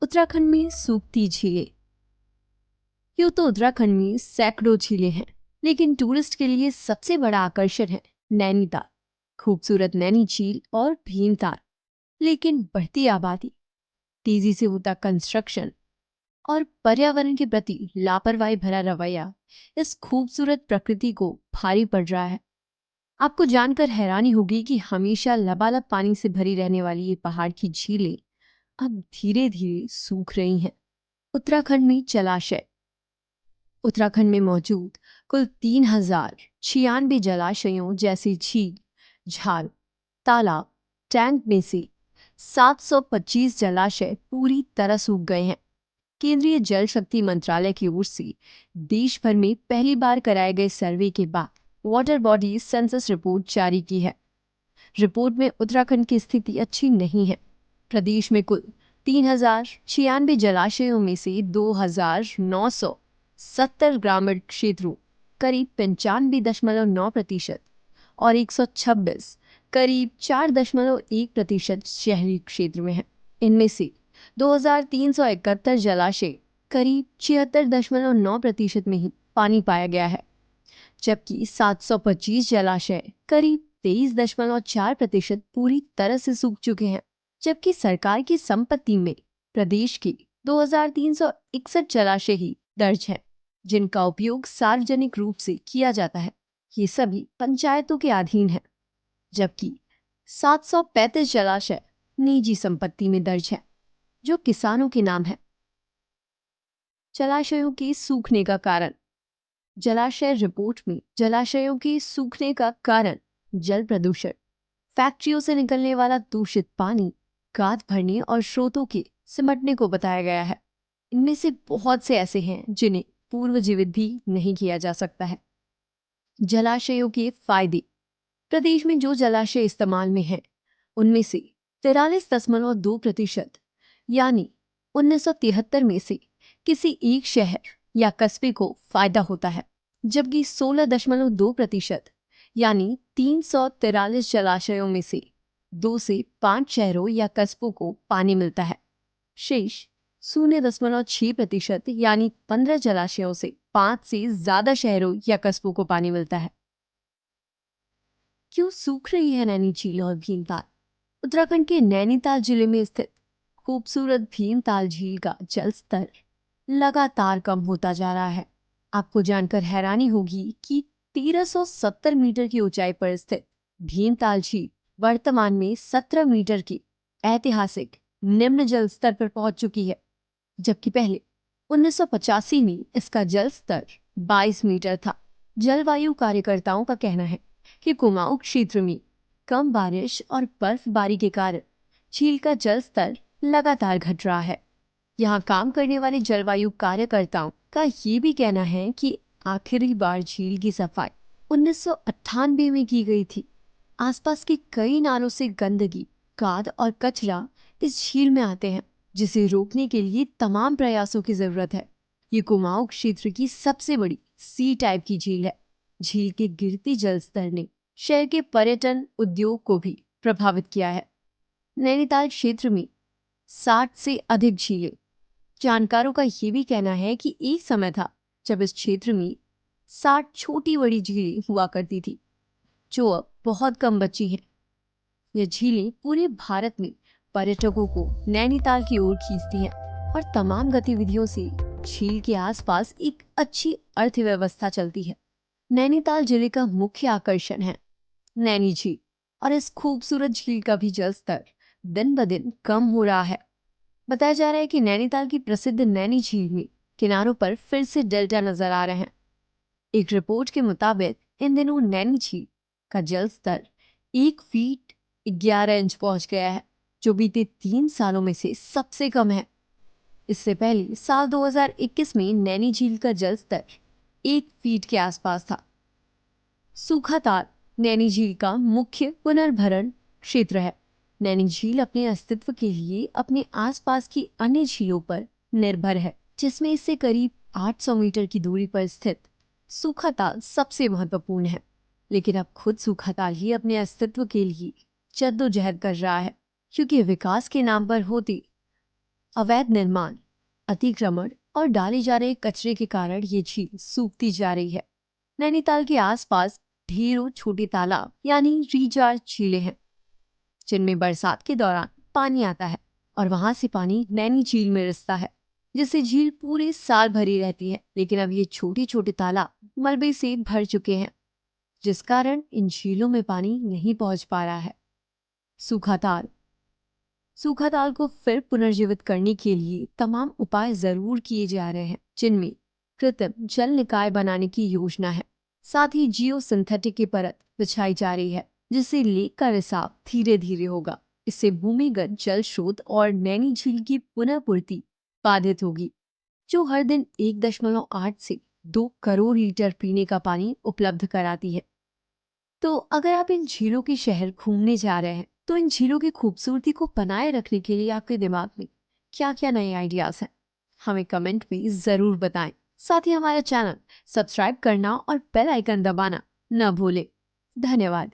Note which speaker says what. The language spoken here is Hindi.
Speaker 1: उत्तराखंड में सूखती झीलें। यूं तो उत्तराखंड में सैकड़ों झीलें हैं, लेकिन टूरिस्ट के लिए सबसे बड़ा आकर्षण है नैनीताल। खूबसूरत नैनी झील और भीमताल। लेकिन बढ़ती आबादी, तेजी से होता कंस्ट्रक्शन और पर्यावरण के प्रति लापरवाही भरा रवैया इस खूबसूरत प्रकृति को भारी पड़ रहा है। आपको जानकर हैरानी होगी कि हमेशा लबालब पानी से भरी रहने वाली ये पहाड़ की झीलें अब धीरे धीरे सूख रही हैं। उत्तराखंड में जलाशय। उत्तराखंड में मौजूद कुल 3096 जलाशयों जैसे झील, झाल, तालाब, टैंक में से 725 जलाशय पूरी तरह सूख गए हैं। केंद्रीय जल शक्ति मंत्रालय की ओर से देश भर में पहली बार कराए गए सर्वे के बाद वाटर बॉडी सेंसस रिपोर्ट जारी की है। रिपोर्ट में उत्तराखंड की स्थिति अच्छी नहीं है। प्रदेश में कुल 3096 जलाशयों में से 2970 ग्रामीण क्षेत्रों करीब 95.9% और 126 करीब 4.1% शहरी क्षेत्र में है। इनमें से 2371 जलाशय करीब 76.9% में ही पानी पाया गया है, जबकि 725 जलाशय करीब 23.4% पूरी तरह से सूख चुके हैं। जबकि सरकार की संपत्ति में प्रदेश के 2361 जलाशय ही दर्ज हैं, जिनका उपयोग सार्वजनिक रूप से किया जाता है। ये सभी पंचायतों के अधीन है, जबकि 735 जलाशय निजी संपत्ति में दर्ज है, जो किसानों के नाम है। जलाशयों के सूखने का कारण। जलाशय रिपोर्ट में जलाशयों के सूखने का कारण जल प्रदूषण, फैक्ट्रियों से निकलने वाला दूषित पानी, गाद भरने और स्रोतों के सिमटने को बताया गया है। इनमें से बहुत से ऐसे हैं जिन्हें पूर्व जीवित भी नहीं किया जा सकता है। जलाशयों के फायदे। प्रदेश में जो जलाशय इस्तेमाल में हैं, उनमें से 43.2% यानी 1973 में से किसी एक शहर या कस्बे को फायदा होता है, जबकि 16.2% यानी 343 जलाशयों में से 2 से 5 शहरों या कस्बों को पानी मिलता है। शेष 0.6% यानी 15 जलाशयों से 5 से ज्यादा शहरों या कस्बों को पानी मिलता है। क्यों सूख रही है नैनी झील और भीमताल? उत्तराखंड के नैनीताल जिले में स्थित खूबसूरत भीमताल झील का जल स्तर लगातार कम होता जा रहा है। आपको जानकर हैरानी होगी कि 1370 मीटर की ऊंचाई पर स्थित भीमताल झील वर्तमान में 17 मीटर की ऐतिहासिक निम्न जल स्तर पर पहुंच चुकी है, जबकि पहले 1985 में इसका जल स्तर 22 मीटर था। जलवायु कार्यकर्ताओं का कहना है कि कुमाऊं क्षेत्र में कम बारिश और बर्फबारी के कारण झील का जल स्तर लगातार घट रहा है। यहाँ काम करने वाले जलवायु कार्यकर्ताओं का ये भी कहना है कि आखिरी बार झील की सफाई 1998 में की गई थी। आसपास के कई नालों से गंदगी, गाद और कचरा इस झील में आते हैं, जिसे रोकने के लिए तमाम प्रयासों की जरूरत है। ये कुमाऊं क्षेत्र की सबसे बड़ी सी टाइप की झील है। झील के गिरते जल स्तर ने शहर के पर्यटन उद्योग को भी प्रभावित किया है। नैनीताल क्षेत्र में 60 से अधिक झीलें। जानकारों का ये भी कहना है कि एक समय था जब इस क्षेत्र में 60 छोटी बड़ी झीलें हुआ करती थी, जो अब बहुत कम बची हैं। ये झीलें पूरे भारत में पर्यटकों को नैनीताल की ओर खींचती हैं और तमाम गतिविधियों से झील के आसपास एक अच्छी अर्थव्यवस्था चलती है। नैनीताल जिले का मुख्य आकर्षण है नैनी झील, और इस खूबसूरत झील का भी जल स्तर दिन ब दिन कम हो रहा है। बताया जा रहा है कि नैनीताल की प्रसिद्ध नैनी झील में किनारों पर फिर से डेल्टा नजर आ रहे हैं। एक रिपोर्ट के मुताबिक इन दिनों नैनी झील का जल स्तर 1 फीट 11 इंच पहुंच गया है, जो बीते 3 सालों में से सबसे कम है। इससे पहले साल 2021 में नैनी झील का जल स्तर 1 फीट के आसपास था। सूखा ताल नैनी झील का मुख्य पुनर्भरण क्षेत्र है। नैनी झील अपने अस्तित्व के लिए अपने आसपास की अन्य झीलों पर निर्भर है, जिसमें इससे करीब 800 मीटर की दूरी पर स्थित सूखा ताल सबसे महत्वपूर्ण है। लेकिन अब खुद सूखा ताल ही अपने अस्तित्व के लिए जद्दोजहद कर रहा है, क्योंकि विकास के नाम पर होती अवैध निर्माण, अतिक्रमण और डाले जा रहे कचरे के कारण ये झील सूखती जा रही है। नैनीताल के आसपास ढेरों छोटे तालाब यानी रिचार्ज झीलें हैं, जिनमें बरसात के दौरान पानी आता है और वहां से पानी नैनी झील में रिसता है, जिससे झील पूरे साल भरी रहती है। लेकिन अब ये छोटे छोटे तालाब मलबे से भर चुके हैं, जिस कारण इन झीलों में पानी नहीं पहुंच पा रहा है। सूखा ताल सूखा ताल को फिर पुनर्जीवित करने के लिए तमाम उपाय जरूर किए जा रहे हैं, जिनमें कृत्रिम जल निकाय बनाने की योजना है। साथ ही जियो सिंथेटिक की परत बिछाई जा रही है, जिससे लेक का रिसाव धीरे धीरे होगा। इससे भूमिगत जल स्रोत और नैनी झील की पुनः पूर्ति बाधित होगी, जो हर दिन 1.8 से 2 करोड़ लीटर पीने का पानी उपलब्ध कराती है। तो अगर आप इन झीलों के शहर घूमने जा रहे हैं, तो इन झीलों की खूबसूरती को बनाए रखने के लिए आपके दिमाग में क्या क्या नए आइडियाज हैं, हमें कमेंट में जरूर बताएं। साथ ही हमारा चैनल सब्सक्राइब करना और बेल आइकन दबाना न भूलें। धन्यवाद।